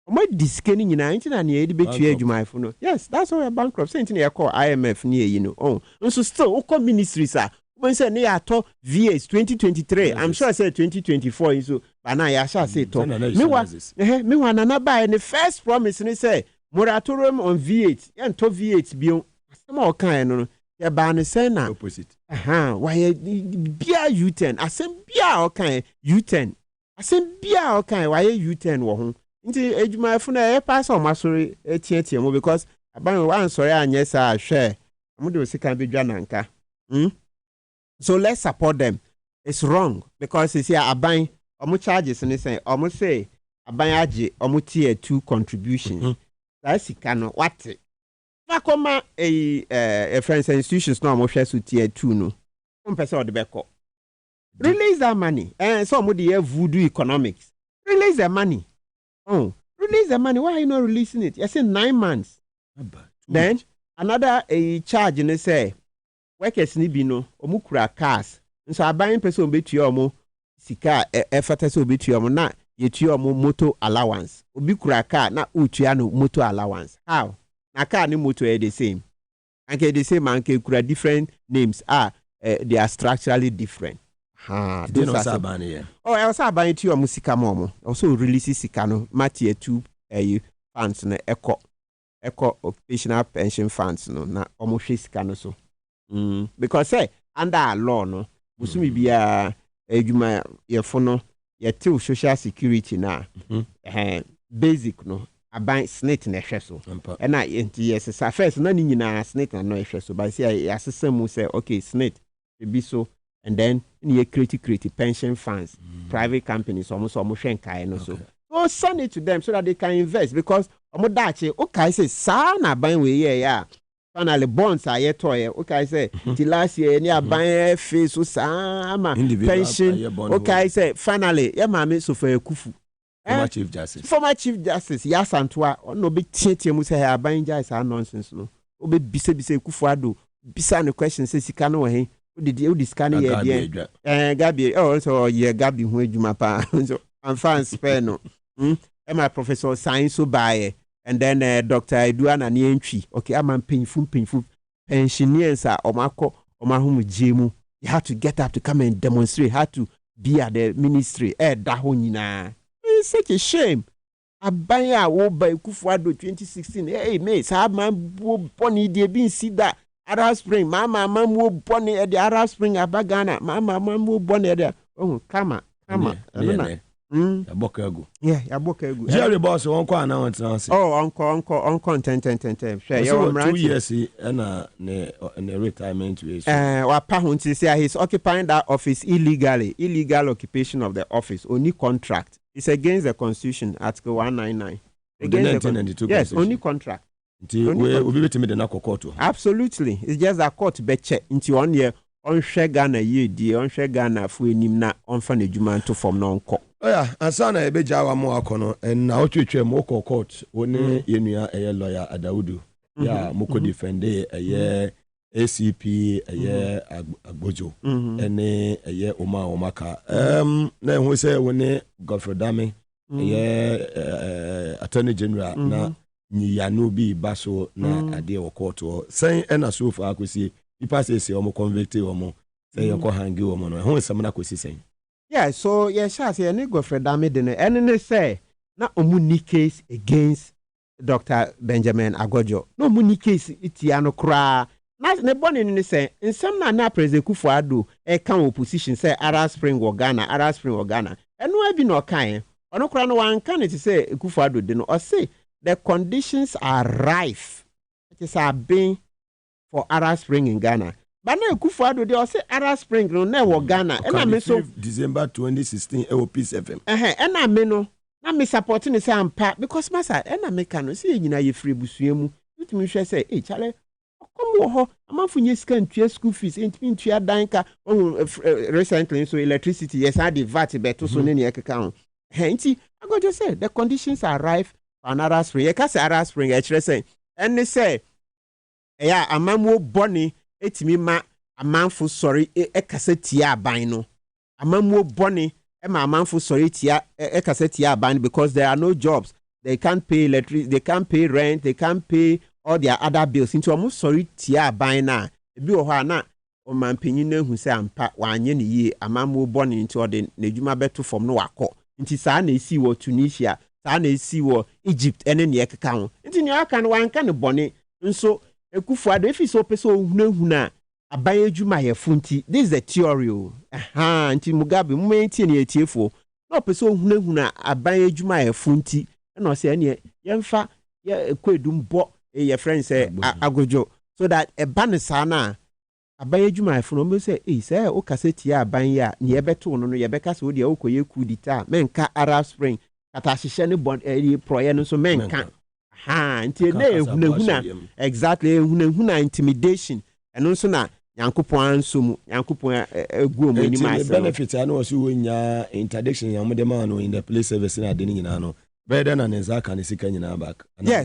O mo diskani nyina ntina na ye de betua edwumayefo no. Yes, that's why bankrupt. Say ntina ye call IMF ni yi no. So still o call ministries when say ne ato VS 2023, I'm sure I said 2024 so but now ya shall say to me wa nana buy the first promise ni say moratorium on V8 and to V8 bio asem o kan no ya ba ne say na opposite why bia U10 asem bia o kan U10 asem bia o kan why U10 wo ho nti edwumayefo na e pass o masori etietie mo because aban wan sorry anye sa hwe mo de osika bedwa nanka so let's support them. It's wrong because it's here aban omu charges and say omu say aban aje omu tier 2 contribution. That's ikano what? Fakoma a friends institutions no omu share so tier 2 no. Person the beko. Release that money. And some of the voodoo economics. Release the money. Release the money. Why are you not releasing it? You say 9 months. Then another charge and they say workers ni bi no omukura cars nso aban person obetua omo sika efata so obetua omo na yetua omo motor allowance obi kura car na utua no motor allowance how na car ni motor the same and the same and kura different names they are structurally different those are aban here also aban tua omo sika mo also release sika no matie 2 funds na eco occupational pension funds no na omo hwe sika no so because say under our law no busumi bia edwuma yefo no yetew social security na basic no aban snit na hwe so and na yes sa first na ni nyina snit na no hwe so but say asesem mu say okay snit be so and then ni create pension funds private companies almost hwen kai no so send it to them so that they can invest because omo dache okay say sa na aban we ya finally bonds are yet toy okay say the last year ni aban face so sama pension okay say finally ya mama so for Kufu former chief justice Yasantua no be tietie mu say aban jai say nonsense no obe bise Kufu ado bisa no question say sika no he odi sika no ye dia Gabi so ye Gabi hu adwuma pa so am fan spare no my professor science so by and then Dr. Eduana ni entry okay I'm painful pensioners are omako omahumu jemu you have to get up to come and demonstrate how to be at the ministry da ho nyina it's such a shame abanya wo ba Kufuado 2016 hey me sa man boni de bin see that Arab Spring mama wo boni e the Arab Spring abagana mama wo boni e kama Yaboka egu. Yeah, yaboka egu. Jerry boss won kwa na won trans. Uncle 10. Share your 2 years na ne retirement age. Wa pa hun ti say he's occupying that office illegally. Illegal occupation of the office, only contract. It's against the constitution, article 199. Against the 1992 yes, only contract. We be betimi de na kokoto. Absolutely. It's just a court be check into 1 year on Shagana ye di on Shagana fu enim na on fa na dwuma to form na onko. Oya, asana ebeja wa mo akono en na otwetwe mo court oni yenua lawyer Adaudu ya moko defend ACP ɛyɛ agbojo ɛne ɛyɛ omaka na ɛho sɛ wone Godfrey Dame ɛyɛ Attorney General na nyiyano bi ba so na adeɛ wɔ court hɔ sɛn ɛna so fa akosi nipa sɛ ɔmo convicted ɔmo sɛ yɛkɔ hangi ɔmo no ɛho sɛm na akosi sɛn. Yeah, so shall any Godfrey Dame didn't and say na omuni case against Dr. Benjamin Agojo. No muni case itiano kra. Na ne boni ni say in some na President Kufuor kan opposition say Arab Spring or Ghana, Arab Spring or Ghana. And no be no kind. Ono kra no one can it say Kufuor de no or say the conditions are rife. It is a being for Arab Spring in Ghana. But now Kufuor dey say Arab Spring no na wo Ghana. And I mean so December 2016 Peace FM. And I mean no na me supporting say ampa because masa and I make no say nyina ye free busua mu. Utimi hwe say eh chale come ho amanfo nye sika ntua school fees entimi ntua dan ka recently so electricity yes I the VAT beto so ne ne ekeka ho. Nti I go just say the conditions are rife for another spring. Ye ka say Arab Spring e kire say and they say yeah amamwo boni etimi ma amanfo sorry ekasa tia aban no amamwo boni ma amanfo sorry tia ekasa tia aban because there are no jobs, they can't pay electricity, they can't pay rent, they can't pay all their other bills into almost sorry tia aban na ebi wo ha na o man panyin na hu say ampa wanye ne yie amamwo boni into ode na edwuma beto fom no wakọ nti saa na esi wo Tunisia saa na esi wo Egypt ene ne ekeka ho nti ne aka no wanka ne boni nso Kufuor if so person hunahuna aban adwuma ye funti this is the theory nti Mugabe momenti ne etiefo no person hunahuna aban adwuma ye funti na o se ne yemfa ye kwedum bo ye friend say Agojo so that e ban sa na aban adwuma ye funu mo say say o kaseti aban ya ne ye beto no ye beka se o de okoye kudita menka Arab Spring kata hihye ne bon proye no so menka nti na ehunahuna exactly ehunahuna intimidation eno nso na yankopon ansomu yankopon egu omu ni ma benefit ana o so wonya interdiction ya modem no in the police service na de ni nyina no better than Zaka and sika nyina back. Yeah,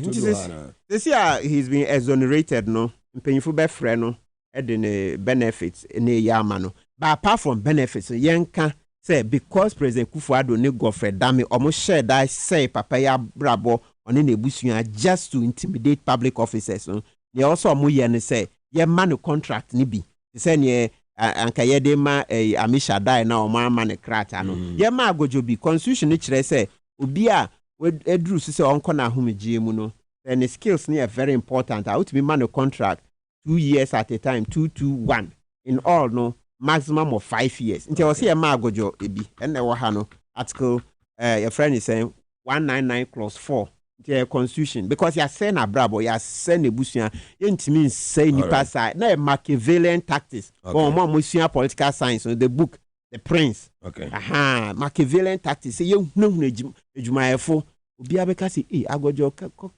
this year he's been exonerated no mpanyifo be frɛ no de ne benefits ne yama no but apart from benefits yenka say because President Kufuor ne Godfrey Dame omo share that say papa ya brabo on in a just to intimidate public officers. They also moye ne say ye man contract ni bi. They say ne anka ye de ma Amisha die na o man krata no. Ye ma Agojo bi constitution ni kire say obi a edru say onko na homegye mu no. And the skills ni are very important. I would be man contract 2 years at a time, 2-2-1 in all no maximum of 5 years. Until I see a ma Agojo ebi and the wahano article your friend is saying 199 clause 4. The constitution because you are saying a brabo, you are saying a busia, you mean say nipa side, na Machiavellian tactics. Or more musia political science, the book, The Prince. Okay. Machiavellian tactics. Say you no ejuma obi abeka say Agojo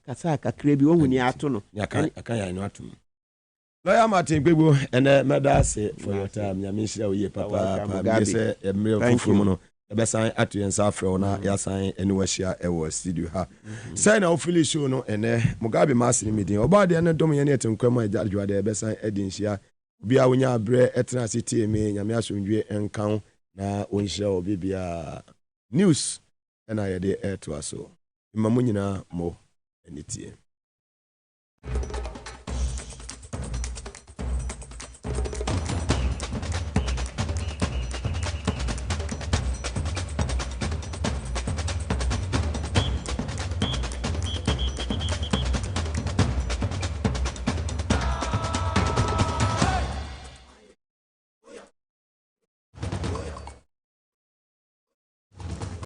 kasa ka krebi wo huni ato no. Ya kan ya no ato. Lawyer Martin Gbegbo and meda say for your time. Nyame hira wo ye papa. Be say emre fufu no. Ebesan atu yensa afro na yasan anywhere share e was studio ha say na ofili show no ene Mugabe Maase meeting oba de na dom ye na etenkwam ajadwa de ebesan edin hia bia wonya abre etena city me nyame asondwe enkan na onhia obi bia news na ye de air to aso imamu nyina mo enitie